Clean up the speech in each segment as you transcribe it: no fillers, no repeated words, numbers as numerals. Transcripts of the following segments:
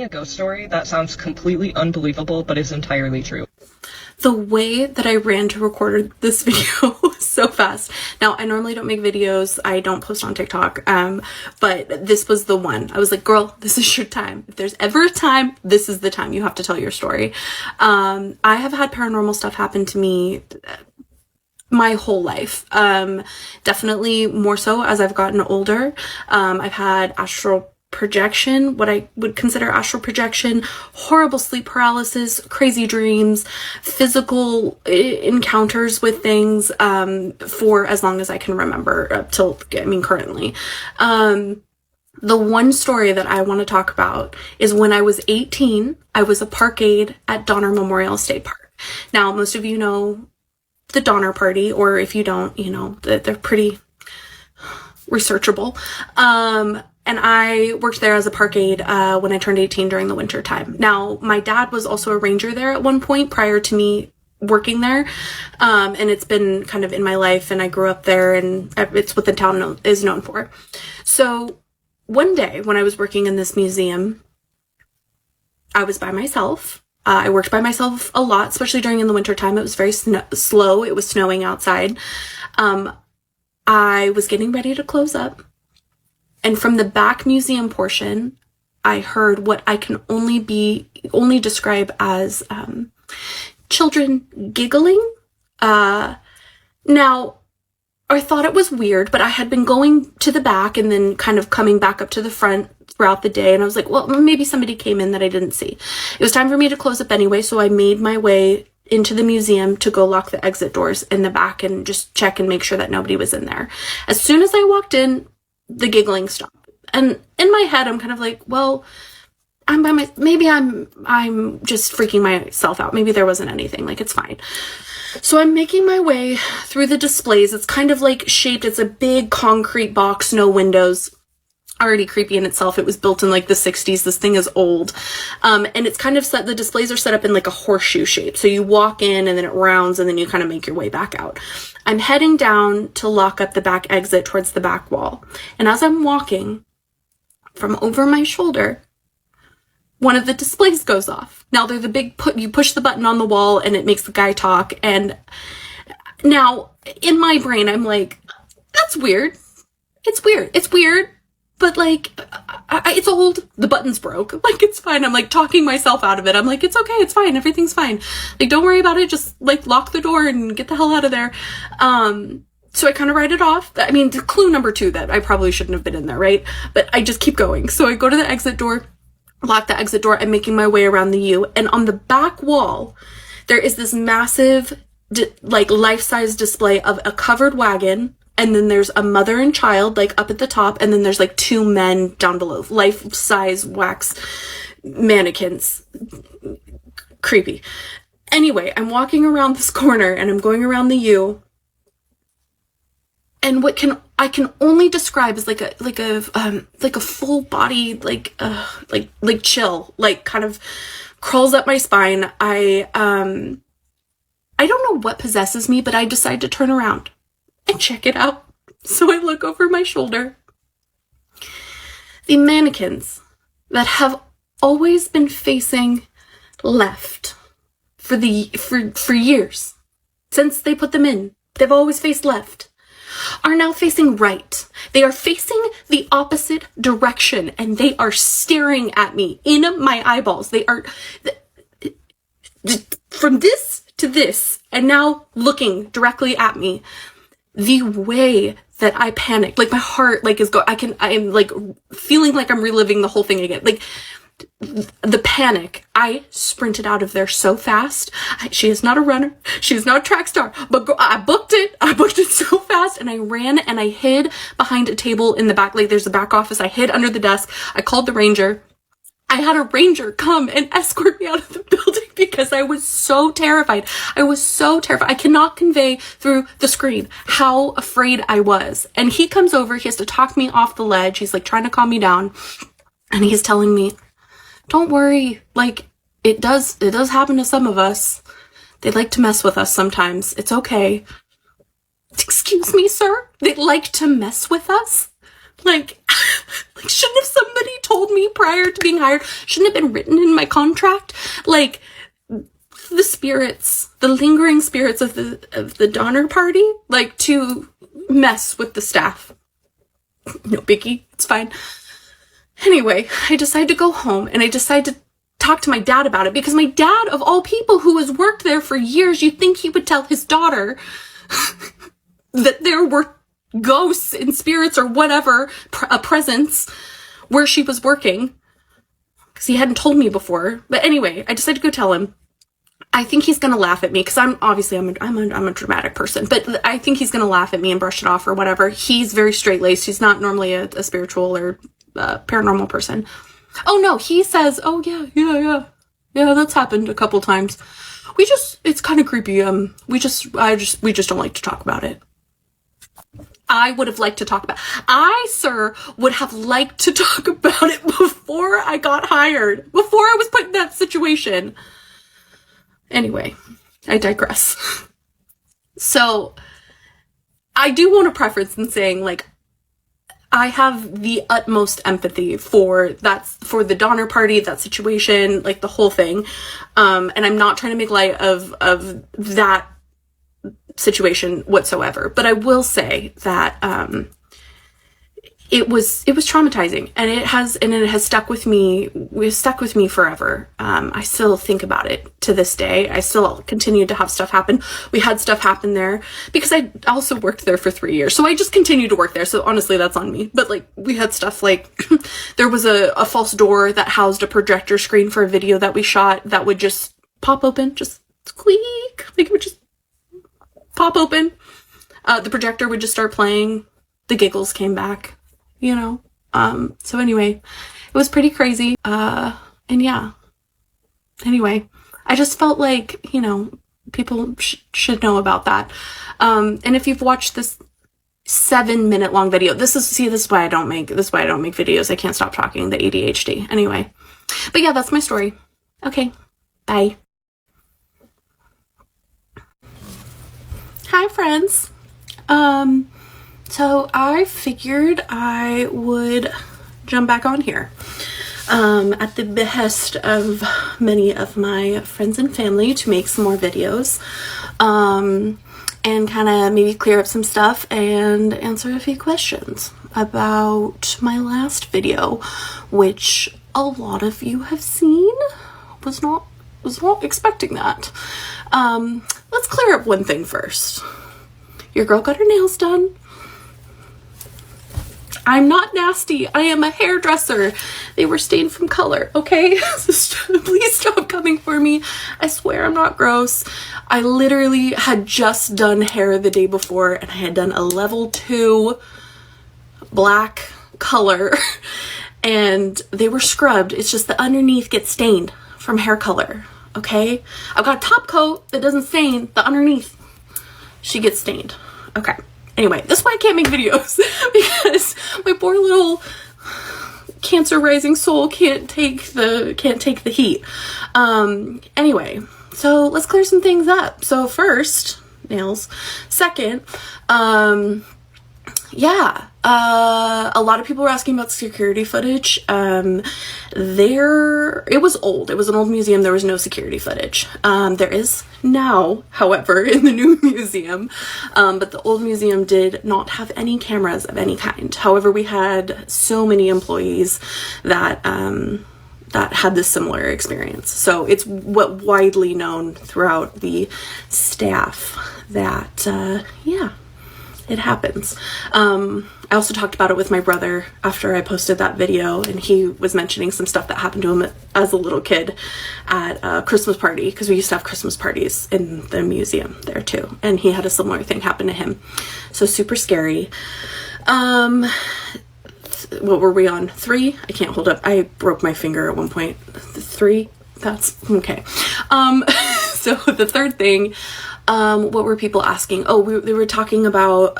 A ghost story that sounds completely unbelievable but is entirely true. The way that I ran to record this video so fast. Now, I normally don't make videos. I don't post on TikTok. But this was the one. I was like, girl, this is your time. If there's ever a time, this is the time. You have to tell your story. I have had paranormal stuff happen to me my whole life. Definitely more so as I've gotten older. I've had astral projection, what I would consider astral projection, horrible sleep paralysis, crazy dreams, physical encounters with things, for as long as I can remember, up till, currently. The one story that I want to talk about is when I was 18, I was a park aide at Donner Memorial State Park. Now, most of you know the Donner Party, or if you don't, you know, they're pretty researchable. And I worked there as a park aide when I turned 18 during the winter time. Now, my dad was also a ranger there at one point prior to me working there. And it's been kind of in my life, and I grew up there, and it's what the town is known for. So one day when I was working in this museum, I was by myself. I worked by myself a lot, especially during in the winter time. It was very slow. It was snowing outside. I was getting ready to close up. And from the back museum portion, I heard what I can only describe as children giggling. Now, I thought it was weird, but I had been going to the back and then kind of coming back up to the front throughout the day. And I was like, well, maybe somebody came in that I didn't see. It was time for me to close up anyway, so I made my way into the museum to go lock the exit doors in the back and just check and make sure that nobody was in there. As soon as I walked in, the giggling stopped. And in my head, I'm kind of like, well, maybe I'm just freaking myself out. Maybe there wasn't anything, like, it's fine. So I'm making my way through the displays. It's kind of like shaped, it's a big concrete box, no windows. Already creepy in itself. It was built in like the 60s. This thing is old. And it's kind of the displays are set up in like a horseshoe shape. So you walk in and then it rounds and then you kind of make your way back out. I'm heading down to lock up the back exit towards the back wall. And as I'm walking, from over my shoulder, one of the displays goes off. Now they're the big you push the button on the wall and it makes the guy talk. And now in my brain, I'm like, that's weird. It's weird. But, like, it's old. The button's broke. Like, it's fine. I'm, like, talking myself out of it. I'm like, it's okay. It's fine. Everything's fine. Like, don't worry about it. Just, like, lock the door and get the hell out of there. So I kind of write it off. I mean, clue number 2 that I probably shouldn't have been in there, right? But I just keep going. So I go to the exit door, lock the exit door. I'm making my way around the U. And on the back wall, there is this massive, like, life-size display of a covered wagon. And then there's a mother and child, like, up at the top. And then there's, like, 2 men down below. Life-size wax mannequins. Creepy. Anyway, I'm walking around this corner, and I'm going around the U. And I can only describe as like a full body, like chill, like, kind of crawls up my spine. I don't know what possesses me, but I decide to turn around and check it out. So I look over my shoulder. The mannequins that have always been facing left for years, since they put them in, they've always faced left, are now facing right. They are facing the opposite direction, and they are staring at me in my eyeballs. They are from this to this, and now looking directly at me. The way that I panicked, like, my heart, like, I'm like feeling like I'm reliving the whole thing again. Like, the panic, I sprinted out of there so fast. She is not a runner. She is not a track star, but I booked it so fast, and I ran and I hid behind a table in the back. Like, there's a back office. I hid under the desk. I called the ranger. I had a ranger come and escort me out of the building because I was so terrified. I cannot convey through the screen how afraid I was. And he comes over, he has to talk me off the ledge. He's like trying to calm me down. And he's telling me, don't worry, like, it does happen to some of us. They like to mess with us sometimes. It's okay. Excuse me, sir? They like to mess with us? Like, Like, shouldn't have somebody told me prior to being hired? Shouldn't have been written in my contract? Like, the spirits, the lingering spirits of the Donner Party, like, to mess with the staff. No biggie, it's fine. Anyway, I decided to go home, and I decided to talk to my dad about it, because my dad, of all people, who has worked there for years, you'd think he would tell his daughter that there were ghosts and spirits or whatever, a presence where she was working, because he hadn't told me before. But anyway, I decided to go tell him. I think he's gonna laugh at me, because I'm a dramatic person, but I think he's gonna laugh at me and brush it off or whatever. He's very straight-laced. He's not normally a spiritual or paranormal person. Oh no, he says, oh yeah, that's happened a couple times. It's kind of creepy. We just don't like to talk about it. I would have liked to talk about, sir, would have liked to talk about it before I got hired, before I was put in that situation. Anyway, I digress. So, I do want to preface in saying, like, I have the utmost empathy for the Donner Party, that situation, like, the whole thing. And I'm not trying to make light of that situation whatsoever. But I will say that it was traumatizing, and it has stuck with me. Stuck with me forever. I still think about it to this day. I still continue to have stuff happen. We had stuff happen there because I also worked there for 3 years, so I just continued to work there. So honestly, that's on me. But like, we had stuff like there was a false door that housed a projector screen for a video that we shot that would just pop open, just squeak, like it would just pop open. The projector would just start playing. The giggles came back. You know, so anyway, it was pretty crazy, and yeah, anyway, I just felt like, you know, people should know about that, and if you've watched this 7-minute long video, this is why I don't make videos. I can't stop talking, the ADHD, anyway, but yeah, that's my story. Okay, bye. Hi, friends. So I figured I would jump back on here at the behest of many of my friends and family to make some more videos and kind of maybe clear up some stuff and answer a few questions about my last video, which a lot of you have seen. Was not expecting that. Let's clear up one thing first. Your girl got her nails done. I'm not nasty. I am a hairdresser. They were stained from color, okay? Please stop coming for me. I swear I'm not gross. I literally had just done hair the day before, and I had done a level 2 black color, and they were scrubbed. It's just the underneath gets stained from hair color, okay? I've got a top coat that doesn't stain. The underneath, she gets stained. Okay. Anyway, that's why I can't make videos, because my poor little cancer rising soul can't take the heat. Anyway, so let's clear some things up. So first, nails. Second, yeah, a lot of people were asking about security footage. It was old. It was an old museum. There was no security footage. There is now, however, in the new museum. But the old museum did not have any cameras of any kind. However, we had so many employees that had this similar experience. So it's widely known throughout the staff that, yeah, it happens. I also talked about it with my brother after I posted that video, and he was mentioning some stuff that happened to him as a little kid at a Christmas party, because we used to have Christmas parties in the museum there too, and he had a similar thing happen to him. So super scary. What were we on? 3? I can't hold up. I broke my finger at one point. 3? That's okay. So the third thing, what were people asking? Oh, they were talking about,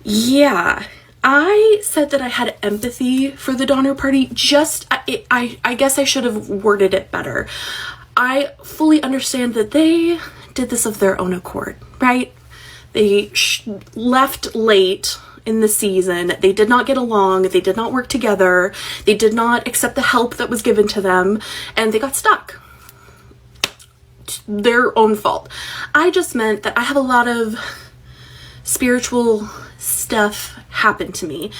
yeah, I said that I had empathy for the Donner Party. I guess I should have worded it better. I fully understand that they did this of their own accord, right? They left late in the season. They did not get along. They did not work together. They did not accept the help that was given to them, and they got stuck. Their own fault. I just meant that I have a lot of spiritual stuff happen to me,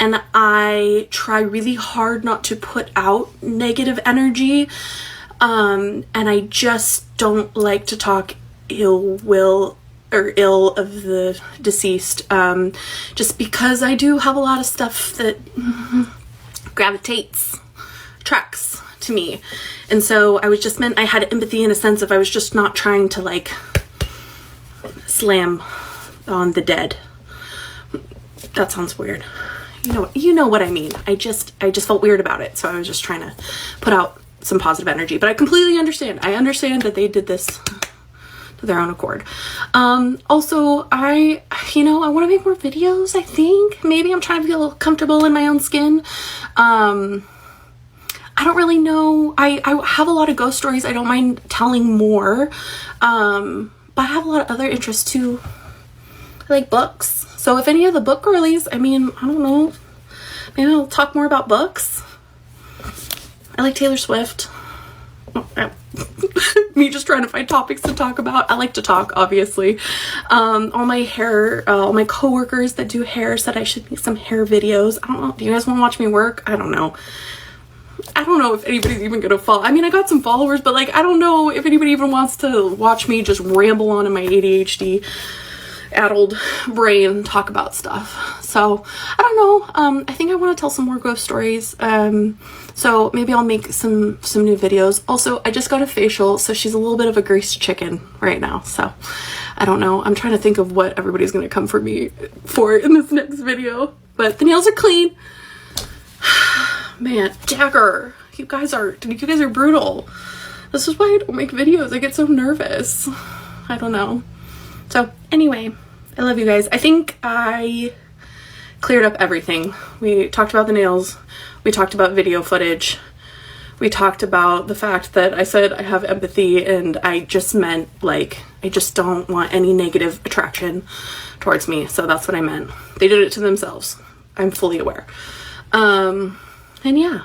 and I try really hard not to put out negative energy, and I just don't like to talk ill of the deceased, just because I do have a lot of stuff that attracts to me. And so I was just meant I had empathy in a sense of I was just not trying to like slam on the dead. That sounds weird. You know what I mean. I just felt weird about it. So I was just trying to put out some positive energy, but I completely understand. I understand that they did this to their own accord. Also, I want to make more videos. I think maybe I'm trying to feel comfortable in my own skin. I don't really know. I have a lot of ghost stories. I don't mind telling more. But I have a lot of other interests too. I like books. So if any of the book girlies, I don't know. Maybe I'll talk more about books. I like Taylor Swift. Me just trying to find topics to talk about. I like to talk, obviously. All my coworkers that do hair said I should make some hair videos. I don't know. Do you guys want to watch me work? I don't know. I don't know if anybody's even gonna follow. I got some followers, but like, I don't know if anybody even wants to watch me just ramble on in my ADHD addled brain talk about stuff. So I don't know. I think I want to tell some more ghost stories. So maybe I'll make some new videos. Also, I just got a facial, so she's a little bit of a greased chicken right now. So I don't know. I'm trying to think of what everybody's gonna come for me for in this next video. But the nails are clean. Man, Jagger, you guys are brutal. This is why I don't make videos. I get so nervous. I don't know. So anyway, I love you guys. I think I cleared up everything. We talked about the nails. We talked about video footage. We talked about the fact that I said I have empathy, and I just meant like I just don't want any negative attraction towards me. So that's what I meant. They did it to themselves. I'm fully aware. And yeah.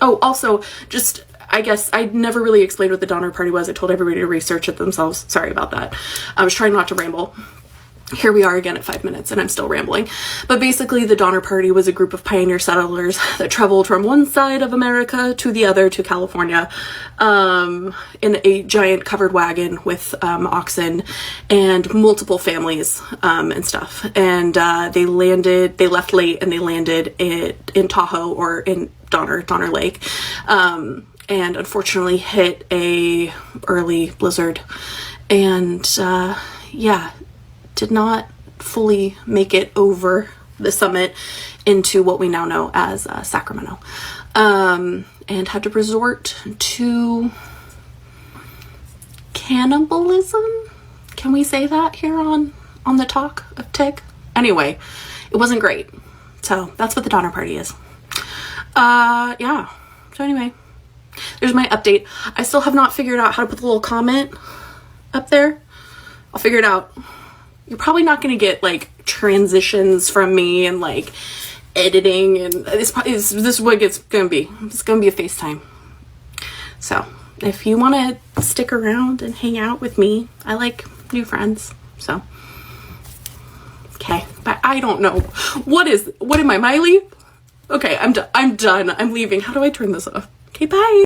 Oh, also, just, I guess I never really explained what the Donner Party was. I told everybody to research it themselves. Sorry about that. I was trying not to ramble. Here we are again at 5 minutes and I'm still rambling. But basically the Donner Party was a group of pioneer settlers that traveled from one side of America to the other, to California, in a giant covered wagon with oxen and multiple families and stuff. And they left late, and they landed in Tahoe, or in Donner Lake, and unfortunately hit a early blizzard, and yeah, did not fully make it over the summit into what we now know as Sacramento, and had to resort to cannibalism. Can we say that here on the talk of TIG? Anyway, it wasn't great. So that's what the Donner Party is. Yeah. So anyway, there's my update. I still have not figured out how to put the little comment up there. I'll figure it out. You're probably not going to get like transitions from me and like editing, and this is what it's going to be. It's going to be a FaceTime. So if you want to stick around and hang out with me, I like new friends. So, okay. But I don't know. What am I, Miley? Okay, I'm done. I'm leaving. How do I turn this off? Okay, bye.